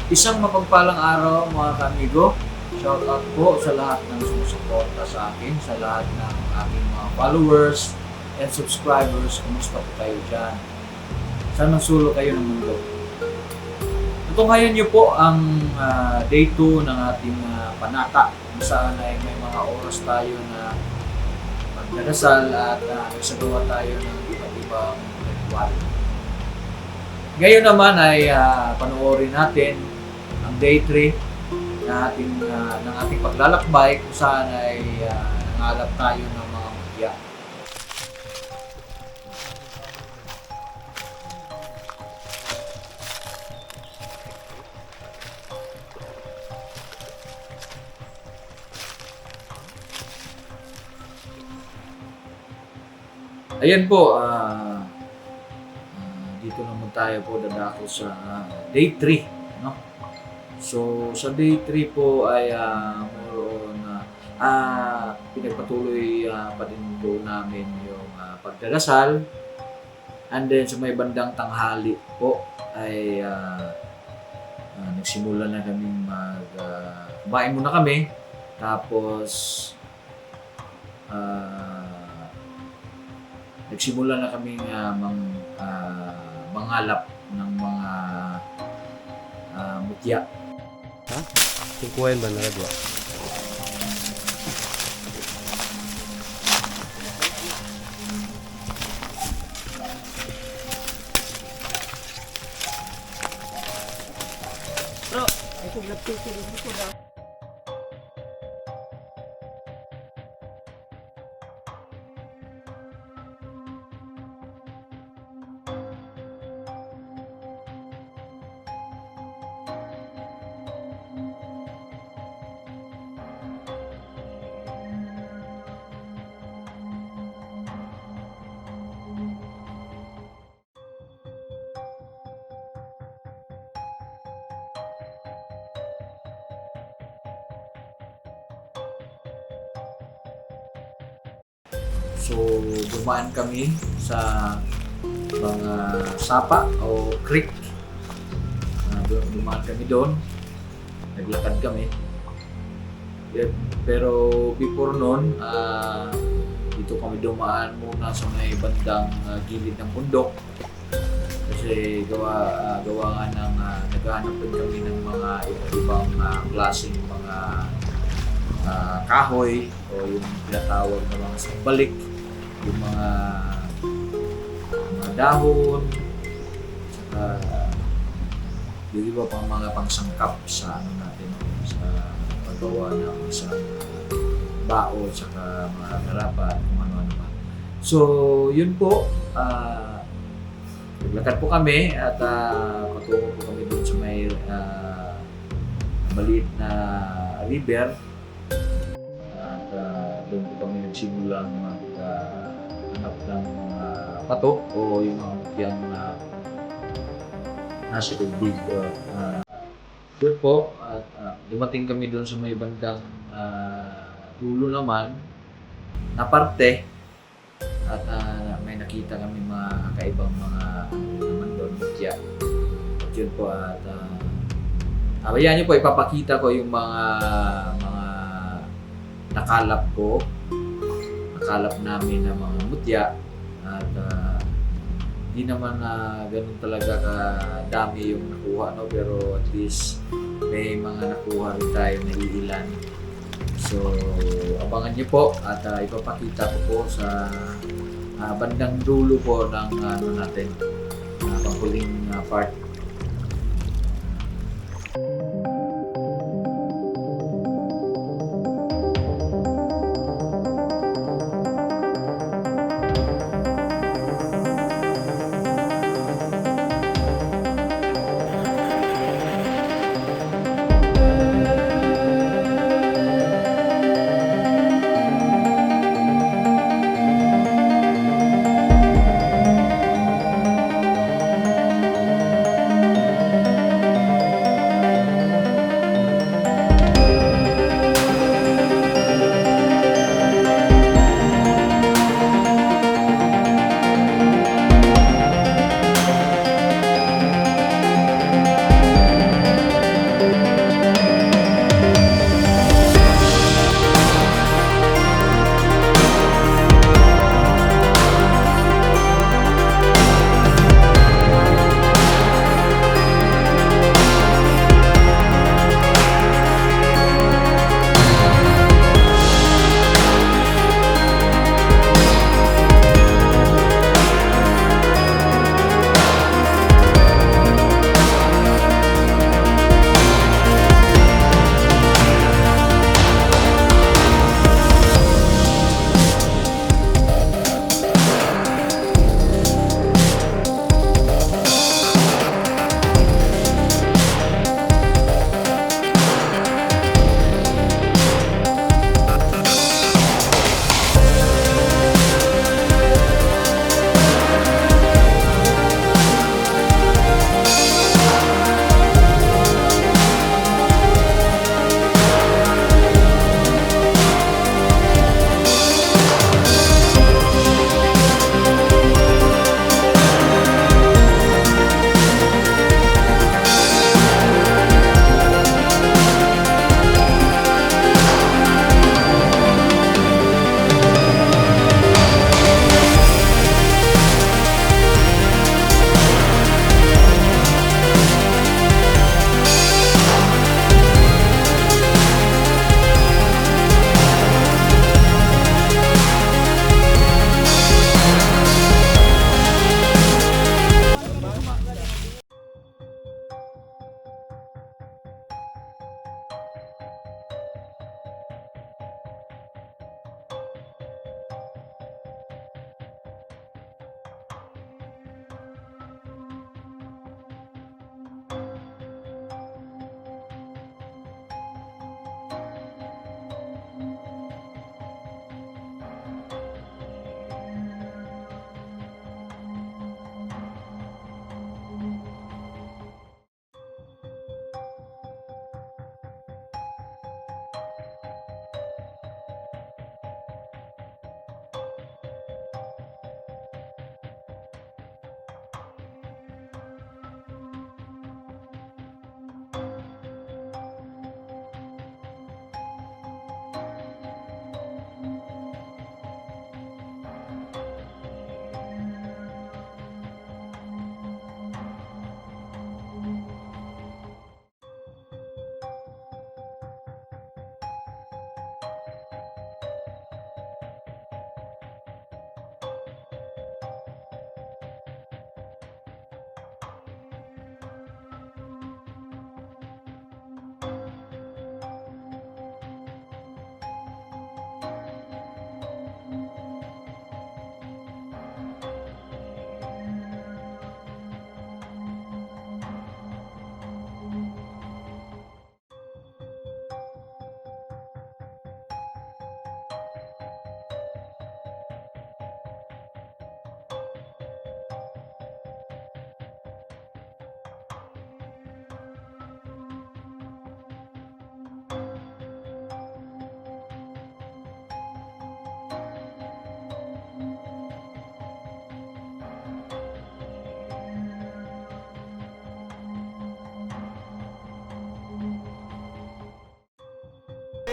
Isang mapagpalang araw mga kamigo. Shout out po sa lahat ng sumusuporta sa akin, sa lahat ng aking mga followers and subscribers. Kumusta po kayo dyan? Saan man sulok kayo ng mundo? Tutungayan niyo po ang day 2 ng ating panata kung saan ay may mga oras tayo na magdarasal at nagsagawa tayo ng iba't ibang ritual. Ngayon naman ay panoorin natin ang day 3 ng ating paglalakbay kung saan ay nangalap tayo ng mga mutya. Ayan po, dito naman tayo po dadako sa day 3, no? So sa day 3 po ay more on pinagpatuloy pa din po namin yung pagdarasal, and then sa may bandang tanghali po ay nagsimula na kaming kumain muna kami, tapos nagsimula na kaming mangalap ng mga mutya. Ha? Kukuhain ba na radwa? Bro, ito laptop ko dito ba? So dumaan kami sa mga sapa o creek. Dumaan kami doon, naglakad kami. Pero before noon, dito kami dumaan muna sa may bandang gilid ng bundok. Kasi gawa nga ng naghahanap din kami ng mga ibang klaseng mga kahoy o yung tinatawag na mga sambalik, yung mga dahon, saka yung iba pang mga pangsangkap sa ano natin, sa paggawa ng isang bao, saka mga garapa at kung ano-ano man. So yun po, naglakad po kami at patungo po kami doon sa may maliit na river. Doon po kami nagsimulang maghanap ng mga pato o yung mga mutyang nasa tubig. Doon po, at dumating kami doon sa may bandang dulo naman na parte, at may nakita kami mga kaibang mga naman doon, mutya. At yun po, at ayan nyo po, ipapakita ko yung mga nakalap namin ng mga mutya, at hindi naman ganun talaga kadami yung nakuha, no? Pero at least may mga nakuha rin tayo na iilan. So abangan niyo po, at ipapakita ko po sa bandang dulo po ng natin, panghuling part.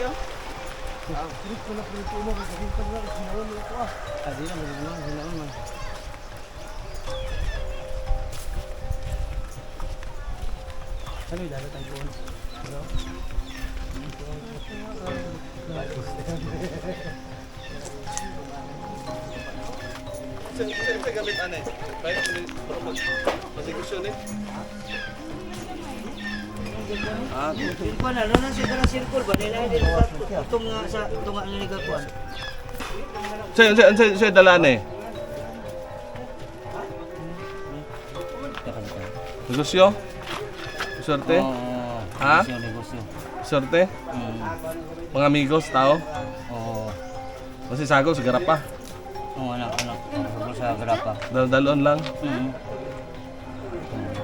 Ano yung dalat ang phone? Sa gamit anay. Baik masigusun eh. Kuan na na siya kana circle ba nila din itong nga sa tunga nga nagakuan. Saya dalan eh. Negosyo? Swerte? Ha? Negosyo. Swerte? Mga amigos, tao? Oo. Kasi sagol, sigara pa. Oo, anak. Ako sa grapa. Dalon lang.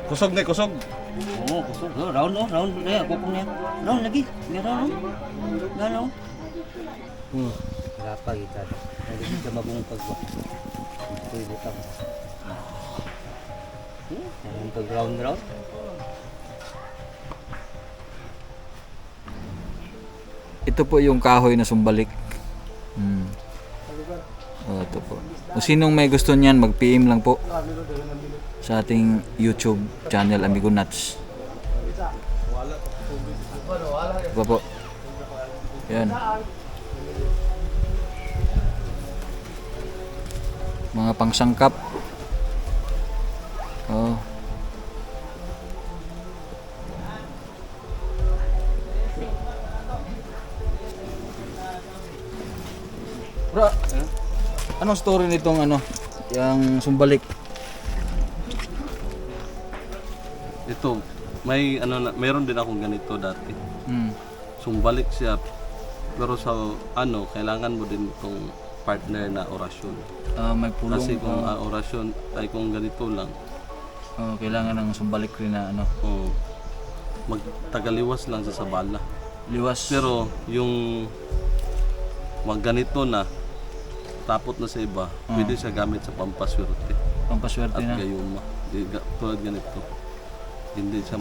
Kusog na, kusog. Oo, kusog. Round. Kaya kupong niya. Round lagi. May round. Gano? Grapa kita. Hindi ka mabungkag ba. Ito ibutang. Ang pag-round. Ito po yung kahoy na sumbalik. Ito po. Kung sinong may gusto niyan, mag-PM lang po sa ating YouTube channel, Amigo Nuts. Ito po. Yan. Mga pangsangkap. Oh. Bro, anong story nitong yung sumbalik? Ito, may meron din akong ganito dati. Sumbalik siya. Pero sa kailangan mo din itong partner na orasyon. May pulong. Kasi kung orasyon ay kung ganito lang, kailangan ng sumbalik rin na magtagaliwas lang sa bala. liwas. Pero yung ganito na tapot na sa iba, pwede siya gamit sa pampaswerte Pampaswerte at na. gayuma. Tulad ganito. Hindi siya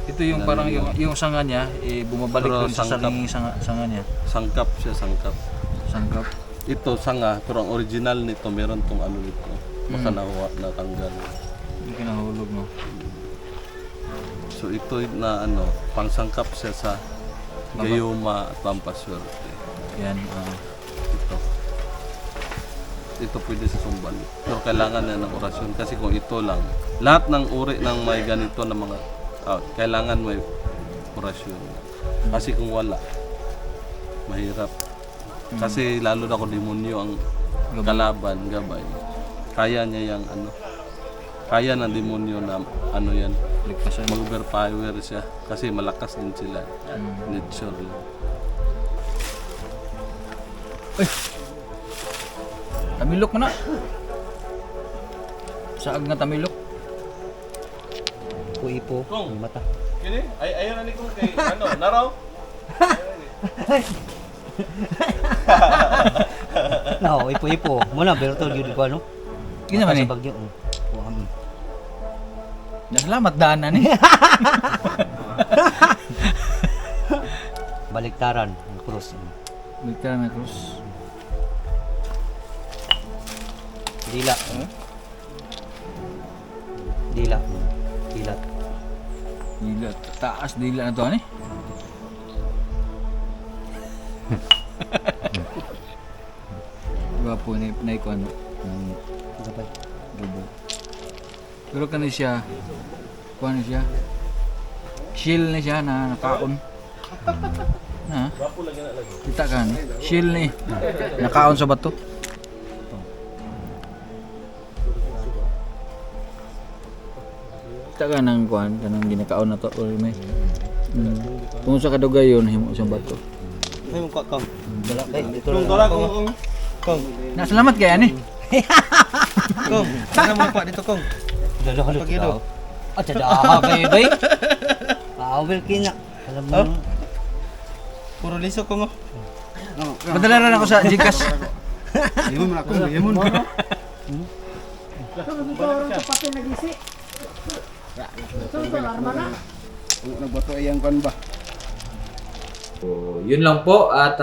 Ito yung parang yung sanga niya, bumabalik Pero rin sa sangkap. sariling sanga niya. sangkap siya, sangkap. Sangkap. Ito sanga, pero ang original nito meron tong nito. Baka natanggal. Hindi kinahulog, no? So ito na pangsangkap siya sa gayuma at pampaswerte. Yan. Ito pwede sa sumbalik. Pero kailangan na ng orasyon kasi kung ito lang, lahat ng uri ng may ganito na mga kailangan may orasyon. Kasi kung wala, mahirap. Kasi lalo na kung demonyo ang kalaban, gabay. Kaya niya yung kaya ng demonyo na yan, Ligtasan. mag-overpower siya. Kasi malakas din sila. Nature lang. Tamilok mo na. Saag na tamilok. Ipo. Kung Mata. Kini, ayaw na ni kung kay naraw? No, ipo. Muna pero to gyud ko Gina man eh. Bagyo. Salamat daanan eh. Baliktaran ang krus. Bigta na cross. Dila. Dila. Dila. Taas dila na to ani. Gwapo na iko Gabay. Gabo. Pero kani siya. Kuan siya. Shield ni siya na nakaon. Na. Kita kan. Shield ni. Nakaon sa bato. Kita ka ng kuan kanang ginakaon na to or may. Kung sa kadugayon himo sa bato. May mukha kang. Wala kay dito. Kung Na salamat kay ani. Kung, sana mo pa dito kung. Dalo dito. Ah, tada bay. Will kina. Alam mo. Puro liso ko mo. Padala rin ako sa Gcash. Yun ako, yun. Nagbato iyang kan ba? So, yun lang po at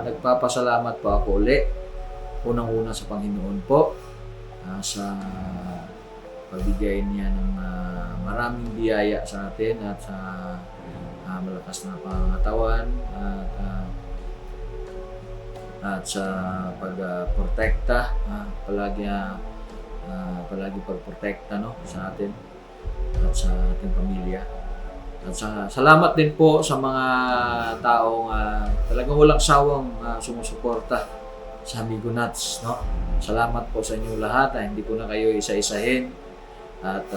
nagpapasalamat po ako uli. Unang-una sa Panginoon po sa pagbigay niya ng maraming biyaya sa atin at sa malakas na pangangatawan at sa pagprotekta, palagi pagprotekta sa atin at sa ating pamilya. At salamat din po sa mga taong talagang walang sawang sumusuporta sa Amigo Nuts, no? Salamat po sa inyo lahat. Hindi ko na kayo isa-isahin. At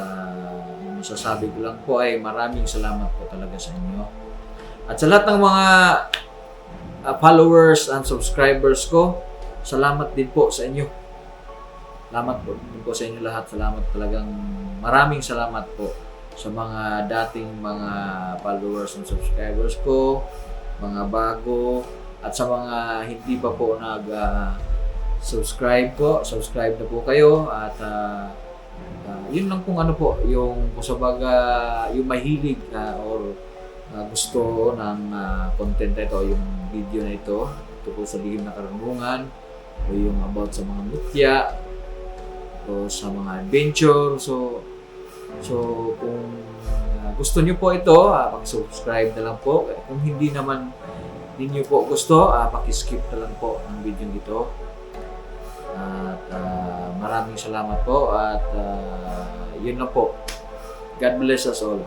masasabi ko lang po ay maraming salamat po talaga sa inyo. At sa lahat ng mga followers and subscribers ko, salamat din po sa inyo. Salamat po din po sa inyo lahat. Salamat talagang maraming salamat po sa mga dating mga followers and subscribers ko, mga bago, at sa mga hindi pa po subscribe na po kayo at yun lang kung ano po yung yung mahilig or gusto ng content na ito, yung video na ito tungkol sa lihim na karunungan o yung about sa mga mutya o sa mga adventure. So kung gusto nyo po ito, pag-subscribe na lang po. Kung hindi naman ninyo po gusto, paki-skip na lang po ang video dito. At maraming salamat po at yun lang po. God bless us all.